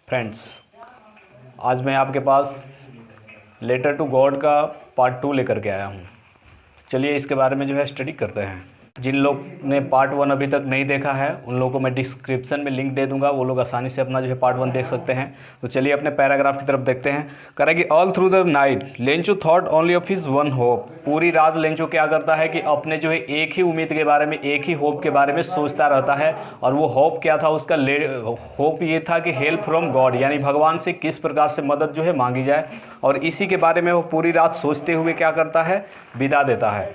Friends, आज मैं आपके पास लेटर टू गॉड का पार्ट 2 लेकर के आया हूँ। चलिए इसके बारे में स्टडी करते हैं। जिन लोग ने पार्ट 1 अभी तक नहीं देखा है उन लोगों को मैं डिस्क्रिप्शन में लिंक दे दूंगा, वो लोग आसानी से अपना पार्ट 1 देख सकते हैं। तो चलिए अपने पैराग्राफ की तरफ देखते हैं। करेगी all through the night Lencho thought only of his one hope. पूरी रात लेंचो क्या करता है कि अपने एक ही उम्मीद के बारे में, एक ही होप के बारे में सोचता रहता है। और वो होप क्या था? उसका होप ये था कि हेल्प फ्रॉम गॉड, यानी भगवान से किस प्रकार से मदद मांगी जाए। और इसी के बारे में वो पूरी रात सोचते हुए क्या करता है? बिता देता है।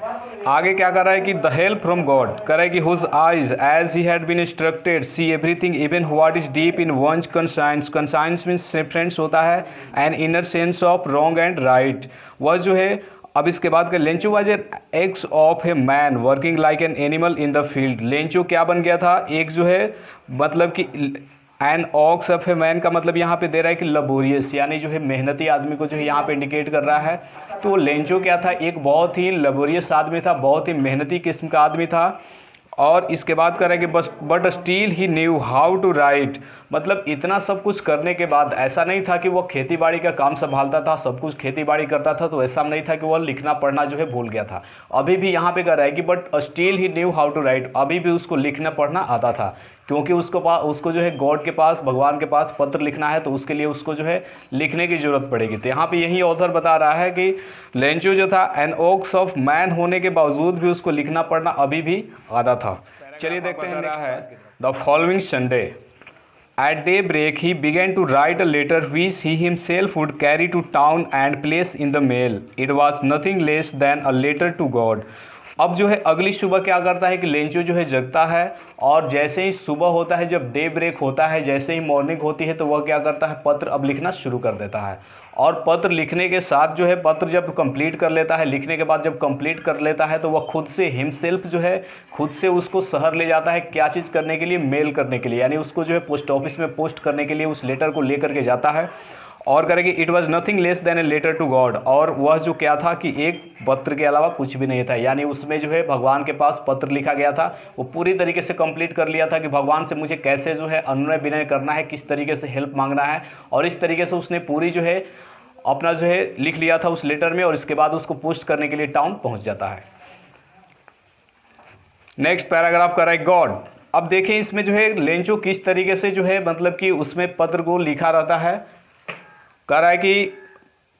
आगे क्या कर रहा है कि द हेल्प फ्रॉम गॉड करेगी whose eyes as he had been instructed see everything even what is deep in one's conscience. Conscience means friends होता है an inner sense of wrong and right. वह अब इसके बाद का Lencho was an ox of a man working like an animal in the field. Lencho क्या बन गया था? एक मतलब कि an ox of a man का मतलब यहाँ पे दे रहा है कि लबोरियस, यानी मेहनती आदमी को यहाँ पे इंडिकेट कर रहा है। तो लेंचो क्या था? एक बहुत ही लबोरियस आदमी था, बहुत ही मेहनती किस्म का आदमी था। और इसके बाद करेंगे but still he knew how to write. मतलब इतना सब कुछ करने के बाद ऐसा नहीं था कि वो खेती बाड़ी का काम संभालता था, सब कुछ खेती बाड़ी करता था, तो ऐसा नहीं था कि वो लिखना पढ़ना भूल गया था। अभी भी यहाँ पे कर रहा है कि but still he knew how to write, अभी भी उसको लिखना पढ़ना आता था। क्योंकि उसको गॉड के पास, भगवान के पास पत्र लिखना है, तो उसके लिए उसको लिखने की जरूरत पड़ेगी। तो यहाँ पे यही ऑथर बता रहा है कि लेंचो था एन ओक्स ऑफ मैन होने के बावजूद भी उसको लिखना पढ़ना अभी भी आता था। चलिए देखते हैं क्या है। The following Sunday at daybreak he began to write a letter which he himself would carry to town and place in the mail. It was nothing less than a letter to God. अब अगली सुबह क्या करता है कि Lencho जगता है, और जैसे ही सुबह होता है, जब डे ब्रेक होता है, जैसे ही मॉर्निंग होती है, तो वह क्या करता है? पत्र अब लिखना शुरू कर देता है। और पत्र लिखने के साथ पत्र जब कंप्लीट कर लेता है, लिखने के बाद जब कंप्लीट कर लेता है, तो वह खुद से हिमसेल्फ खुद से उसको शहर ले जाता है। क्या चीज़ करने के लिए? मेल करने के लिए, यानी उसको पोस्ट ऑफिस में पोस्ट करने के लिए उस लेटर को लेकर के जाता है। और करेगी it was nothing less than a letter to God. और वह क्या था कि एक पत्र के अलावा कुछ भी नहीं था, यानी उसमें भगवान के पास पत्र लिखा गया था। वो पूरी तरीके से कंप्लीट कर लिया था कि भगवान से मुझे कैसे अनुनय विनय करना है, किस तरीके से हेल्प मांगना है। और इस तरीके से उसने पूरी अपना लिख लिया था उस लेटर में, और इसके बाद उसको पोस्ट करने के लिए टाउन पहुंच जाता है। नेक्स्ट पैराग्राफ कर रहा है गॉड। अब देखें इसमें लेंचो किस तरीके से मतलब कि उसमें पत्र को लिखा रहता है। कह रहा है कि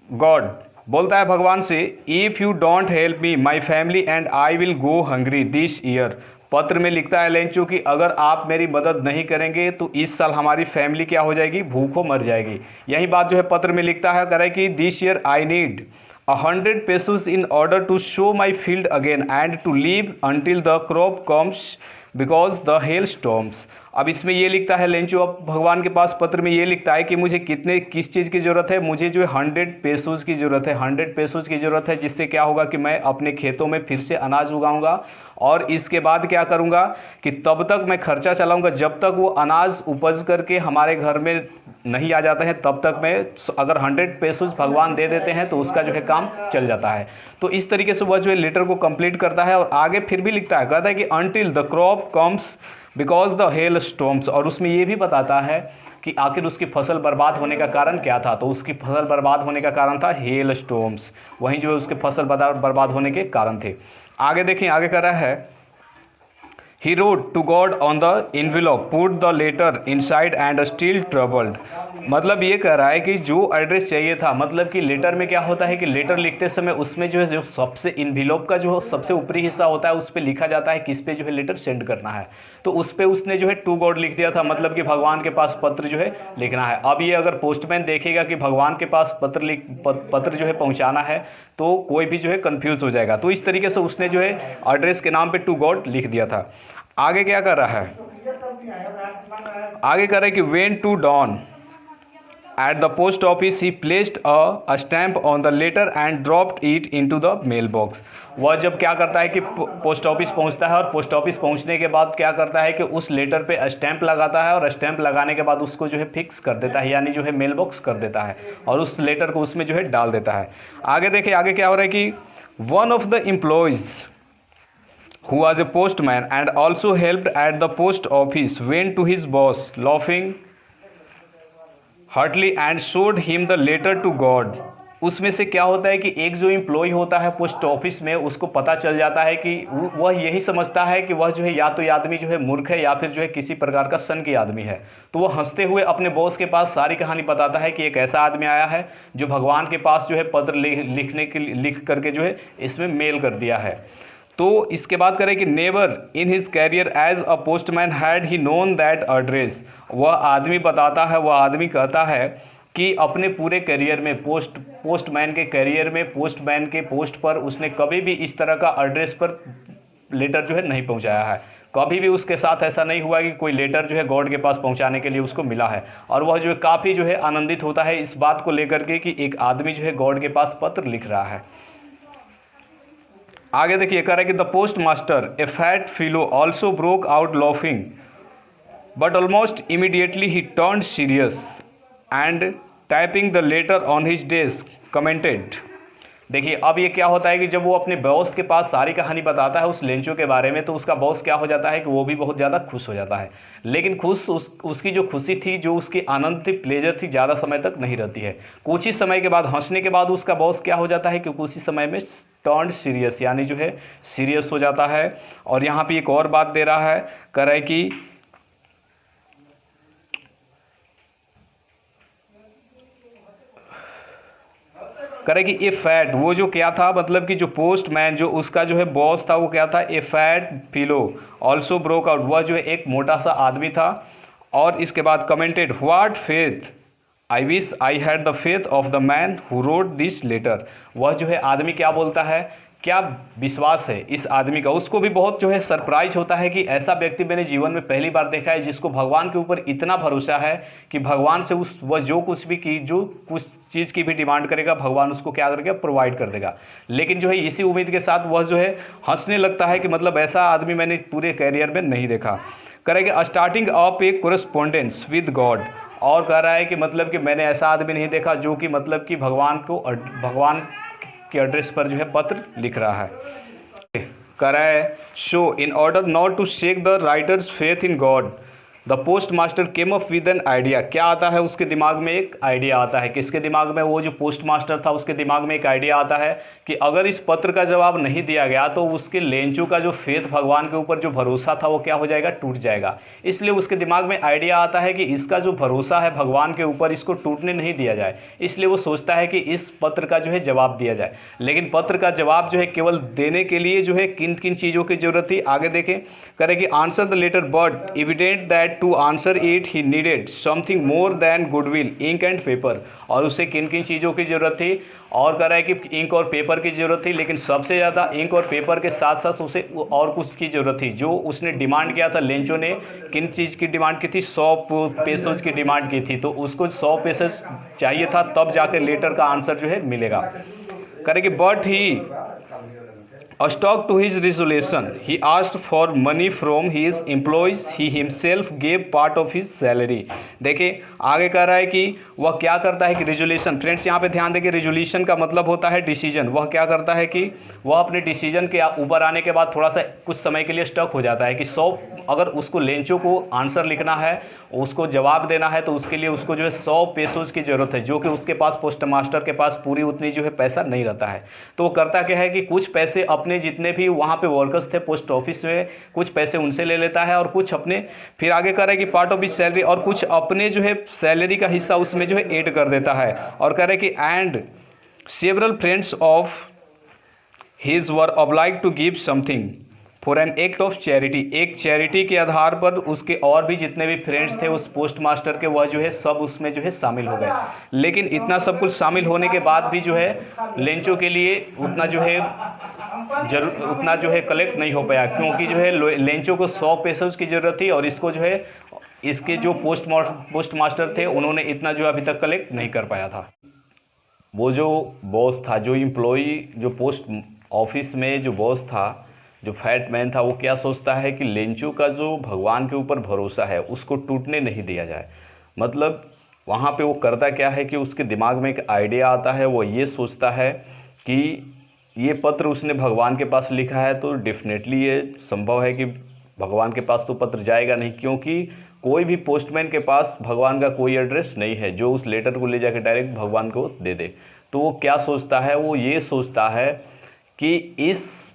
गॉड बोलता है भगवान से, if you don't help me my family and I will go hungry this year. पत्र में लिखता है लेंचो कि अगर आप मेरी मदद नहीं करेंगे तो इस साल हमारी फैमिली क्या हो जाएगी? भूखों मर जाएगी। यही बात पत्र में लिखता है। कह रहा है कि this year I need 100 pesos in order to show my field again and to leave until the crop comes because the hell storms. अब इसमें ये लिखता है लेंचो, अब भगवान के पास पत्र में ये लिखता है कि मुझे किस चीज़ की ज़रूरत है? मुझे 100 पेसोज की ज़रूरत है। 100 पेसोज की ज़रूरत है, जिससे क्या होगा कि मैं अपने खेतों में फिर से अनाज उगाऊंगा। और इसके बाद क्या करूंगा कि तब तक मैं खर्चा चलाऊंगा, जब तक वो अनाज उपज करके हमारे घर में नहीं आ जाते हैं, तब तक मैं, अगर 100 पेसोज भगवान दे देते हैं तो उसका काम चल जाता है। तो इस तरीके से वह लेटर को कंप्लीट करता है। और आगे फिर भी लिखता है, कहता है कि until the crop comes because the hell storms. और उसमें ये भी बताता है कि आखिर उसकी फसल बर्बाद होने का कारण क्या था। तो उसकी फसल बर्बाद होने का कारण था हेल स्टॉर्म्स, वहीं उसके फसल बर्बाद होने के कारण थे। आगे देखिए, आगे कर रहा है He wrote to God on the envelope, put the letter inside and still troubled. मतलब ये कह रहा है कि जो एड्रेस चाहिए था, मतलब कि लेटर में क्या होता है कि लेटर लिखते समय उसमें जो सबसे इन्वेलॉप का सबसे ऊपरी हिस्सा होता है, उस पर लिखा जाता है किस पे लेटर सेंड करना है। तो उस पर उसने टू गॉड लिख दिया था, मतलब कि भगवान के पास पत्र लिखना है। अब ये अगर पोस्टमैन देखेगा कि भगवान के पास पत्र पहुंचाना है, तो कोई भी कंफ्यूज हो जाएगा। तो इस तरीके से उसने एड्रेस के नाम पे टू गॉड लिख दिया था। आगे क्या कर रहा है? आगे कर रहा है कि went to town at the post office he placed a stamp on the letter and dropped it into the mail box. वह जब क्या करता है कि पोस्ट ऑफिस पहुंचता है, और पोस्ट ऑफिस पहुंचने के बाद क्या करता है कि उस लेटर पे स्टैम्प लगाता है, और स्टैम्प लगाने के बाद उसको फिक्स कर देता है, यानी मेल बॉक्स कर देता है, और उस लेटर को उसमें डाल देता है। आगे देखिए, आगे क्या हो रहा है कि one of the employees who was a postman and also helped at the post office went to his boss laughing heartily and showed him the letter to God. उसमें से क्या होता है कि एक जो एम्प्लॉय होता है पोस्ट ऑफिस में, उसको पता चल जाता है कि वह यही समझता है कि वह जो है या तो ये आदमी जो है मूर्ख है या फिर जो है किसी प्रकार का सन की आदमी है। तो वह हंसते हुए अपने बॉस के पास सारी कहानी बताता है कि एक ऐसा आदमी आया है जो भगवान के पास जो है पत्र लिख करके जो है इसमें मेल कर दिया है। तो इसके बाद करें कि never in his career as a postman had he known that address. वह आदमी बताता है, वह आदमी कहता है कि अपने पूरे करियर में पोस्टमैन के करियर में पोस्टमैन के पोस्ट पर उसने कभी भी इस तरह का एड्रेस पर लेटर जो है नहीं पहुंचाया है। कभी भी उसके साथ ऐसा नहीं हुआ कि कोई लेटर जो है गॉड के पास पहुंचाने के लिए उसको मिला है। और वह जो है काफ़ी जो है आनंदित होता है इस बात को लेकर के कि एक आदमी जो है गॉड के पास पत्र लिख रहा है। आगे देखिए कह रहा है कि the post master a fat fellow also broke out laughing but almost immediately ही turn serious and typing the letter on his desk commented. देखिए अब ये क्या होता है कि जब वो अपने बॉस के पास सारी कहानी बताता है उस लेंचो के बारे में, तो उसका बॉस क्या हो जाता है कि वो भी बहुत ज़्यादा खुश हो जाता है। लेकिन उसकी जो खुशी थी, जो उसकी आनंद थी, प्लेजर थी, ज़्यादा समय तक नहीं रहती है। कुछ ही समय के बाद, हंसने के बाद उसका बॉस क्या हो जाता है कि कुछ ही समय में टर्न सीरियस, यानी जो है सीरियस हो जाता है। और यहाँ पर एक और बात दे रहा है, कह रहा है कि करे कि ए फैट, वो जो क्या था, मतलब कि जो पोस्टमैन जो उसका जो है बॉस था, वो क्या था, ए fat fellow also broke out, वह जो है एक मोटा सा आदमी था। और इसके बाद commented what faith I wish I had the faith of the man who wrote this letter. वह जो है आदमी क्या बोलता है, क्या विश्वास है इस आदमी का। उसको भी बहुत जो है सरप्राइज होता है कि ऐसा व्यक्ति मैंने जीवन में पहली बार देखा है जिसको भगवान के ऊपर इतना भरोसा है कि भगवान से वह जो कुछ चीज़ की भी डिमांड करेगा भगवान उसको क्या करेगा, प्रोवाइड कर देगा। लेकिन जो है इसी उम्मीद के साथ वह जो है हंसने लगता है कि मतलब ऐसा आदमी मैंने पूरे कैरियर में नहीं देखा। करेगा starting up A correspondence with God, और कह रहा है कि मतलब कि मैंने ऐसा आदमी नहीं देखा जो कि मतलब कि भगवान के एड्रेस पर जो है पत्र लिख रहा है। कह रहा है so in order not to shake the writer's faith in God the post master came up with an idea. क्या आता है उसके दिमाग में, एक आइडिया आता है। किसके दिमाग में, वो जो पोस्ट मास्टर था उसके दिमाग में एक आइडिया आता है कि अगर इस पत्र का जवाब नहीं दिया गया तो उसके लेंचो का जो फेथ, भगवान के ऊपर जो भरोसा था, वो क्या हो जाएगा, टूट जाएगा। इसलिए उसके दिमाग में आइडिया आता है कि इसका जो भरोसा है भगवान के ऊपर, इसको टूटने नहीं दिया जाए। इसलिए वो सोचता है कि इस पत्र का जो है जवाब दिया जाए। लेकिन पत्र का जवाब जो है केवल देने के लिए जो है किन किन चीज़ों की जरूरत थी, आगे देखें। करेगी answer the letter but evident that to answer it he needed something more than goodwill ink and paper. और उसे किन किन चीज़ों की ज़रूरत थी, और कह रहा है कि इंक और पेपर की ज़रूरत थी, लेकिन सबसे ज़्यादा इंक और पेपर के साथ साथ उसे और कुछ की ज़रूरत थी। जो उसने डिमांड किया था, लेंचो ने किन चीज़ की डिमांड की थी, 100 पेसोज की डिमांड की थी। तो उसको 100 पेसोज चाहिए था, तब जाकर लेटर का आंसर जो है मिलेगा। करेंगे but he stuck to his resolution. He asked for money from his employees. He himself gave part of his salary. देखिए आगे कह रहा है कि वह क्या करता है कि रिजोल्यूशन, फ्रेंड्स यहाँ पे ध्यान देंगे, रिजोल्यूशन का मतलब होता है डिसीजन। वह क्या करता है कि वह अपने डिसीजन के ऊपर आने के बाद थोड़ा सा कुछ समय के लिए स्टक हो जाता है कि 100, अगर उसको लेंचो को आंसर लिखना है, उसको जवाब देना है, तो उसके लिए उसको जो है 100 पेसोज की ज़रूरत है, जो कि उसके पास पोस्ट मास्टर के पास पूरी उतनी जो है पैसा नहीं रहता है। तो वो करता क्या है कि कुछ पैसे अपने जितने भी वहाँ पे वर्कर्स थे पोस्ट ऑफिस में, कुछ पैसे उनसे ले लेता है और कुछ अपने, फिर आगे कह रहा है कि पार्ट ऑफ हिज सैलरी, और कुछ अपने जो है सैलरी का हिस्सा उसमें जो है ऐड कर देता है। और कह रहा है कि and several friends of his were obliged to give something for an act of charity. एक चैरिटी के आधार पर उसके और भी जितने भी फ्रेंड्स थे उस पोस्ट मास्टर के, वह जो है सब उसमें जो है शामिल हो गए। लेकिन इतना सब कुछ शामिल होने के बाद भी जो है लेंचो के लिए उतना जो है कलेक्ट नहीं हो पाया, क्योंकि जो है लेंचो को 100 पेसोज की ज़रूरत थी और इसको जो है इसके जो पोस्ट मास्टर थे उन्होंने इतना जो अभी तक कलेक्ट नहीं कर पाया था। वो जो बॉस था, जो एम्प्लॉई, जो पोस्ट ऑफिस में जो बॉस था, जो फैट मैन था, वो क्या सोचता है कि लेंचो का जो भगवान के ऊपर भरोसा है उसको टूटने नहीं दिया जाए। मतलब वहाँ पे वो करता क्या है कि उसके दिमाग में एक आइडिया आता है। वो ये सोचता है कि ये पत्र उसने भगवान के पास लिखा है तो डेफिनेटली ये संभव है कि भगवान के पास तो पत्र जाएगा नहीं, क्योंकि कोई भी पोस्टमैन के पास भगवान का कोई एड्रेस नहीं है जो उस लेटर को ले जाकर डायरेक्ट भगवान को दे दे। तो वो क्या सोचता है, वो ये सोचता है कि इस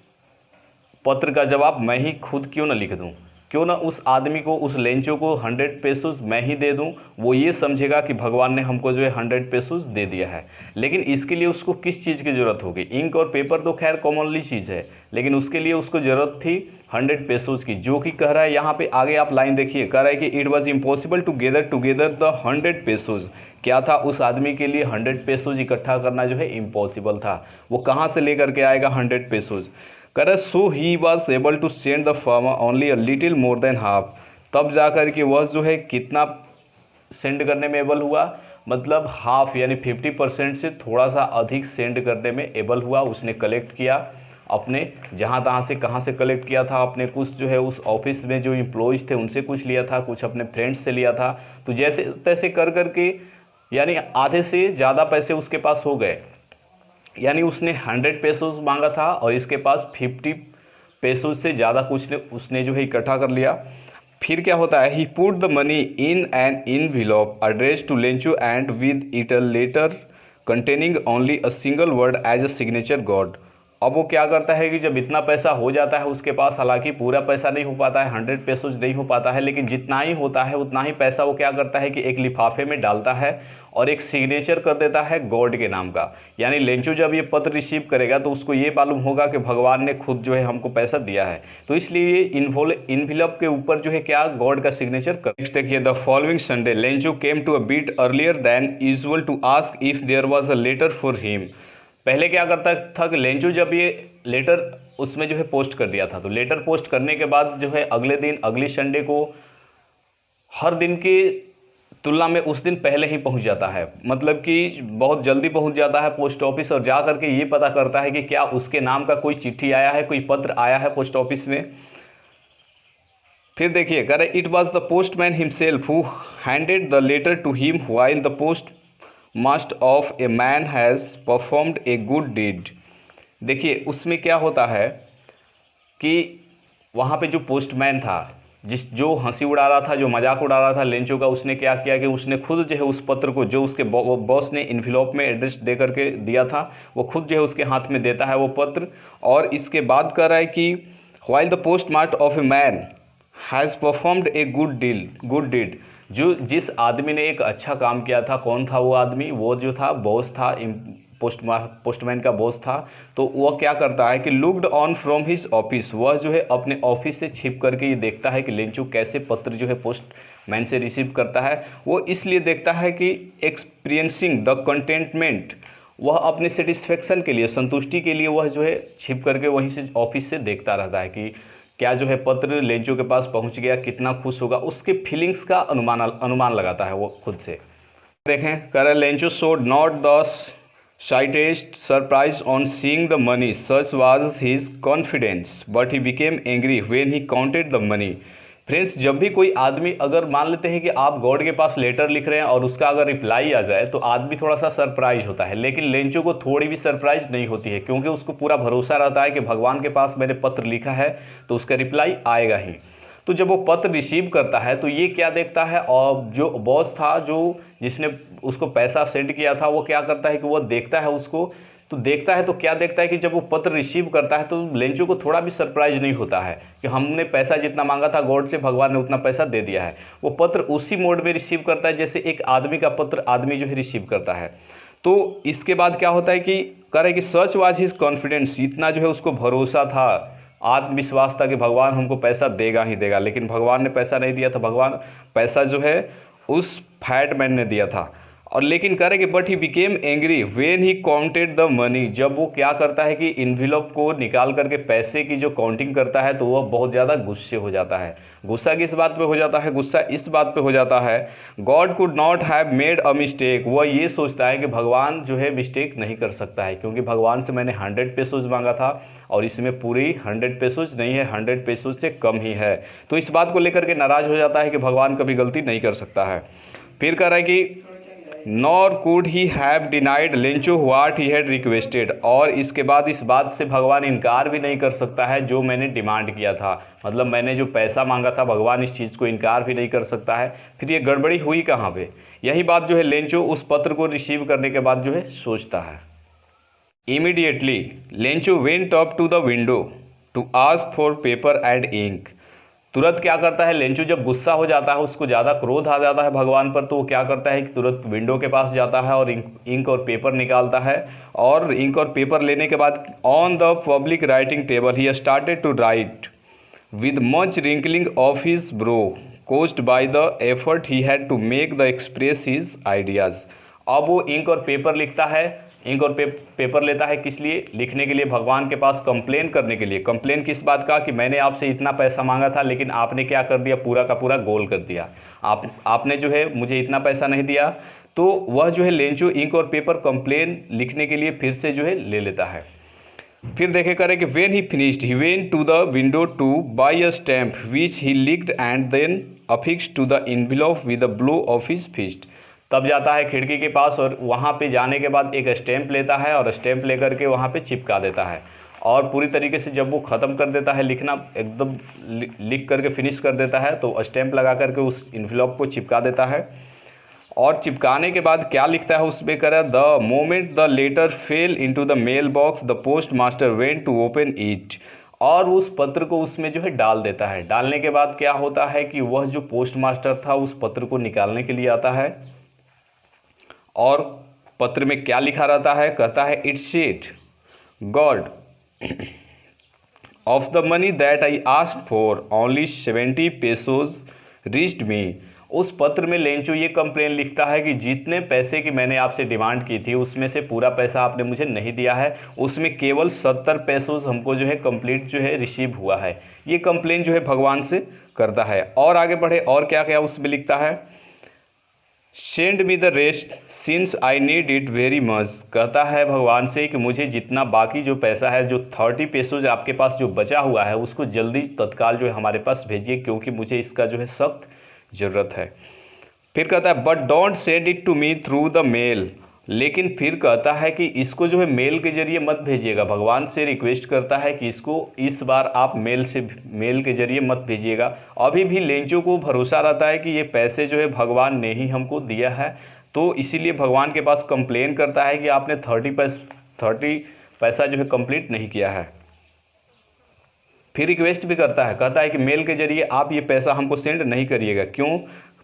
पत्र का जवाब मैं ही खुद क्यों ना लिख दूं, क्यों ना उस आदमी को, उस लेंचो को 100 पेसोस मैं ही दे दूं। वो ये समझेगा कि भगवान ने हमको जो है 100 पेसोस दे दिया है। लेकिन इसके लिए उसको किस चीज़ की ज़रूरत होगी? इंक और पेपर तो खैर कॉमनली चीज़ है, लेकिन उसके लिए उसको ज़रूरत थी 100 पेसोस की, जो कि कह रहा है यहाँ पे आगे आप लाइन देखिए, कह रहा है कि it was impossible to gather together the 100 pesos. क्या था? उस आदमी के लिए 100 पेसोस इकट्ठा करना जो है इम्पॉसिबल था। वो कहाँ से लेकर के आएगा 100 पेसोस? करे so he was able to send the farmer only a little more than half. तब जा कर के वह जो है कितना सेंड करने में एबल हुआ, मतलब हाफ यानी 50% से थोड़ा सा अधिक सेंड करने में एबल हुआ। उसने कलेक्ट किया अपने जहाँ तहाँ से, कहाँ से कलेक्ट किया था, अपने कुछ जो है उस ऑफिस में जो एम्प्लॉयज़ थे उनसे कुछ लिया था, कुछ अपने फ्रेंड्स से लिया था। तो जैसे तैसे कर करके यानी आधे से ज़्यादा पैसे उसके पास हो गए। यानी उसने 100 पेसोस मांगा था और इसके पास 50 पेसोस से ज़्यादा कुछ उसने जो है इकट्ठा कर लिया। फिर क्या होता है, he put the money in an envelope address to Lencho and with it a letter containing only a single word as a signature God. अब वो क्या करता है कि जब इतना पैसा हो जाता है उसके पास, हालांकि पूरा पैसा नहीं हो पाता है, 100 पेसोस नहीं हो पाता है, लेकिन जितना ही होता है उतना ही पैसा वो क्या करता है कि एक लिफाफे में डालता है और एक सिग्नेचर कर देता है गॉड के नाम का। यानी लेंचो जब ये पत्र रिसीव करेगा तो उसको ये मालूम होगा कि भगवान ने खुद जो है हमको पैसा दिया है, तो इसलिए ये इन्वेलप के ऊपर जो है क्या गॉड का सिग्नेचर कर। नेक्स्ट देखिए, the following Sunday Lencho came to a bit earlier than usual to ask if there was a letter for him. पहले क्या करता था कि लेंचो जब ये लेटर उसमें जो है पोस्ट कर दिया था, तो लेटर पोस्ट करने के बाद जो है अगले दिन, अगली संडे को हर दिन की तुलना में उस दिन पहले ही पहुंच जाता है, मतलब कि बहुत जल्दी पहुंच जाता है पोस्ट ऑफिस और जा करके ये पता करता है कि क्या उसके नाम का कोई चिट्ठी आया है, कोई पत्र आया है पोस्ट ऑफिस में। फिर देखिए, कह रहे it was the postman himself who handed the letter to him while the post master of a man has performed a good deed. देखिए उसमें क्या होता है कि वहाँ पे जो पोस्टमैन था, जो हंसी उड़ा रहा था, जो मजाक उड़ा रहा था लेंचो का, उसने क्या किया कि उसने खुद जो है उस पत्र को, जो उसके बॉस ने इन्वेलप में एड्रेस दे करके दिया था, वो खुद जो है उसके हाथ में देता है वो पत्र। और इसके बाद कह रहा है कि while the post master of a man has performed a good deed. जो जिस आदमी ने एक अच्छा काम किया था, कौन था वो आदमी? वो जो था बॉस था, पोस्टमैन का बॉस था। तो वह क्या करता है कि looked on from his office, वह जो है अपने ऑफिस से छिप करके ये देखता है कि लेंचो कैसे पत्र जो है पोस्टमैन से रिसीव करता है। वो इसलिए देखता है कि एक्सपीरियंसिंग द कंटेंटमेंट, वह अपने सेटिस्फेक्शन के लिए, संतुष्टि के लिए वह जो है छिप करके वहीं से ऑफिस से देखता रहता है कि क्या जो है पत्र लेंचो के पास पहुंच गया, कितना खुश होगा, उसके फीलिंग्स का अनुमान लगाता है वो खुद से। देखें, कह रहे Lencho showed not the slightest surprise on seeing the money, such was his confidence, but he became angry when he counted the money. Friends, जब भी कोई आदमी, अगर मान लेते हैं कि आप गॉड के पास लेटर लिख रहे हैं और उसका अगर रिप्लाई आ जाए तो आदमी थोड़ा सा सरप्राइज होता है, लेकिन लेंचो को थोड़ी भी सरप्राइज नहीं होती है, क्योंकि उसको पूरा भरोसा रहता है कि भगवान के पास मैंने पत्र लिखा है तो उसका रिप्लाई आएगा ही। तो जब वो पत्र रिसीव करता है तो ये क्या देखता है, और जो बॉस था, जो जिसने उसको पैसा सेंड किया था, वो क्या करता है कि वो देखता है उसको, तो देखता है तो क्या देखता है कि जब वो पत्र रिसीव करता है तो लेंचो को थोड़ा भी सरप्राइज नहीं होता है कि हमने पैसा जितना मांगा था गॉड से, भगवान ने उतना पैसा दे दिया है। वो पत्र उसी मोड में रिसीव करता है जैसे एक आदमी का पत्र आदमी जो है रिसीव करता है। तो इसके बाद क्या होता है कि कह रहे कि सच वाज हिज कॉन्फिडेंस, इतना जो है उसको भरोसा था, आत्मविश्वास था कि भगवान हमको पैसा देगा ही देगा। लेकिन भगवान ने पैसा नहीं दिया था, भगवान पैसा जो है उस फैट मैन ने दिया था। और लेकिन कह रहे कि but he became angry when he counted the money, जब वो क्या करता है कि इन्वेलप को निकाल करके पैसे की जो काउंटिंग करता है तो वह बहुत ज़्यादा गुस्से हो जाता है। गुस्सा किस बात पे हो जाता है? गुस्सा इस बात पे हो जाता है, God could not have made a mistake. वह ये सोचता है कि भगवान जो है मिस्टेक नहीं कर सकता है, क्योंकि भगवान से मैंने 100 पेसोस मांगा था और इसमें पूरी 100 पेसोस नहीं है, 100 पेसोस से कम ही है। तो इस बात को लेकर के नाराज़ हो जाता है कि भगवान कभी गलती नहीं कर सकता है। फिर कह रहा है कि nor could he have denied Lencho what he had requested, और इसके बाद इस बात से भगवान इनकार भी नहीं कर सकता है जो मैंने डिमांड किया था। मतलब मैंने जो पैसा मांगा था, भगवान इस चीज़ को इनकार भी नहीं कर सकता है। फिर ये गड़बड़ी हुई कहाँ पे? यही बात जो है लेंचो उस पत्र को रिसीव करने के बाद जो है सोचता है। Immediately Lencho went up to the window to ask for paper and ink. तुरंत क्या करता है लेंचो, जब गुस्सा हो जाता है, उसको ज़्यादा क्रोध आ जाता है भगवान पर, तो वो क्या करता है कि तुरंत विंडो के पास जाता है और इंक और पेपर निकालता है। और इंक और पेपर लेने के बाद on the public writing table he started to write with much wrinkling of his brow caused by the effort he had to make the express his ideas. अब वो इंक और पेपर लिखता है, ink और paper लेता है किस लिए? लिखने के लिए, भगवान के पास कंप्लेन करने के लिए। कंप्लेन किस बात का? कि मैंने आपसे इतना पैसा मांगा था लेकिन आपने क्या कर दिया, पूरा का पूरा गोल कर दिया। आपने जो है मुझे इतना पैसा नहीं दिया। तो वह जो है लेंचो इंक और पेपर कंप्लेन लिखने के लिए फिर से जो है ले लेता है। फिर देखे करें कि when he finished he went to the window to buy a stamp which he licked and then affixed to the envelope with a blow of his fist. तब जाता है खिड़की के पास और वहाँ पे जाने के बाद एक स्टैम्प लेता है और स्टैम्प लेकर के वहाँ पे चिपका देता है। और पूरी तरीके से जब वो ख़त्म कर देता है लिखना, एकदम लिख करके फिनिश कर देता है, तो स्टैम्प लगा करके उस इन्वेलप को चिपका देता है। और चिपकाने के बाद क्या लिखता है उसमें करा, the moment the letter fell into the mail box the post master went to open it. और उस पत्र को उसमें जो है डाल देता है। डालने के बाद क्या होता है कि वह जो पोस्ट मास्टर था उस पत्र को निकालने के लिए आता है। और पत्र में क्या लिखा रहता है? कहता है it's said God of the money that I asked for only 70 pesos reached me. उस पत्र में लेंचो ये कंप्लेन लिखता है कि जितने पैसे की मैंने आपसे डिमांड की थी उसमें से पूरा पैसा आपने मुझे नहीं दिया है, उसमें केवल 70 पेसोज हमको जो है कंप्लीट जो है रिसीव हुआ है। ये कंप्लेन जो है भगवान से करता है। और आगे बढ़े, और क्या क्या उसमें लिखता है, send me the rest since I need it very much. कहता है भगवान से कि मुझे जितना बाकी जो पैसा है, जो 30 पेसोज आपके पास जो बचा हुआ है, उसको जल्दी तत्काल जो है हमारे पास भेजिए, क्योंकि मुझे इसका जो है सख्त ज़रूरत है। फिर कहता है but don't send it to me through the mail. लेकिन फिर कहता है कि इसको जो है मेल के जरिए मत भेजिएगा। भगवान से रिक्वेस्ट करता है कि इसको इस बार आप मेल के जरिए मत भेजिएगा। अभी भी लेंचो को भरोसा रहता है कि ये पैसे जो है भगवान ने ही हमको दिया है, तो इसीलिए भगवान के पास कंप्लेन करता है कि आपने 30 पैसा जो है कंप्लीट नहीं किया है। फिर रिक्वेस्ट भी करता है, कहता है कि मेल के जरिए आप ये पैसा हमको सेंड नहीं करिएगा। क्यों?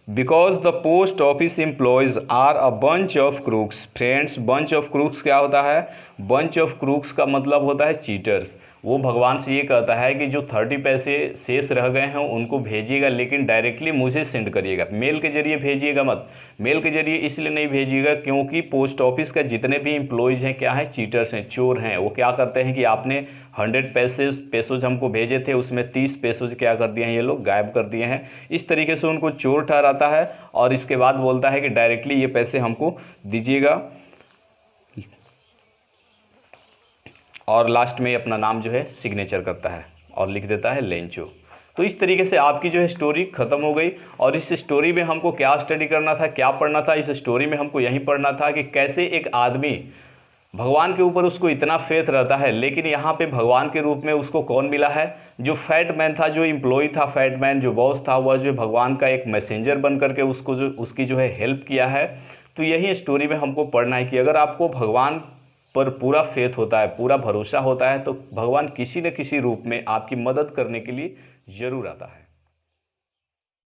Because the post office employees are a bunch of crooks. Friends, bunch of crooks क्या होता है? बंच ऑफ क्रूक्स का मतलब होता है चीटर्स। वो भगवान से ये कहता है कि जो 30 पैसे शेष रह गए हैं उनको भेजिएगा, लेकिन डायरेक्टली मुझे सेंड करिएगा, मेल के जरिए भेजिएगा मत। मेल के जरिए इसलिए नहीं भेजिएगा क्योंकि पोस्ट ऑफिस का जितने भी एम्प्लॉयज़ हैं क्या है? चीटर्स हैं, चोर हैं। वो क्या करते हैं कि आपने 100 पेसोज हमको भेजे थे, उसमें 30 पेसोज क्या कर दिए हैं ये लोग? गायब कर दिए हैं। इस तरीके से उनको चोर ठहराता है और इसके बाद बोलता है कि डायरेक्टली ये पैसे हमको दीजिएगा। और लास्ट में अपना नाम जो है सिग्नेचर करता है और लिख देता है लेंचो। तो इस तरीके से आपकी जो है स्टोरी ख़त्म हो गई। और इस स्टोरी में हमको क्या स्टडी करना था, क्या पढ़ना था? इस स्टोरी में हमको यही पढ़ना था कि कैसे एक आदमी, भगवान के ऊपर उसको इतना फेथ रहता है, लेकिन यहाँ पे भगवान के रूप में उसको कौन मिला है? जो फैट मैन था, जो एम्प्लॉय था, फैट मैन जो बॉस था, वह जो भगवान का एक मैसेंजर बन करके उसको जो उसकी जो है हेल्प किया है। तो यही स्टोरी में हमको पढ़ना है कि अगर आपको भगवान पर पूरा फेथ होता है, पूरा भरोसा होता है, तो भगवान किसी न किसी रूप में आपकी मदद करने के लिए ज़रूर आता है।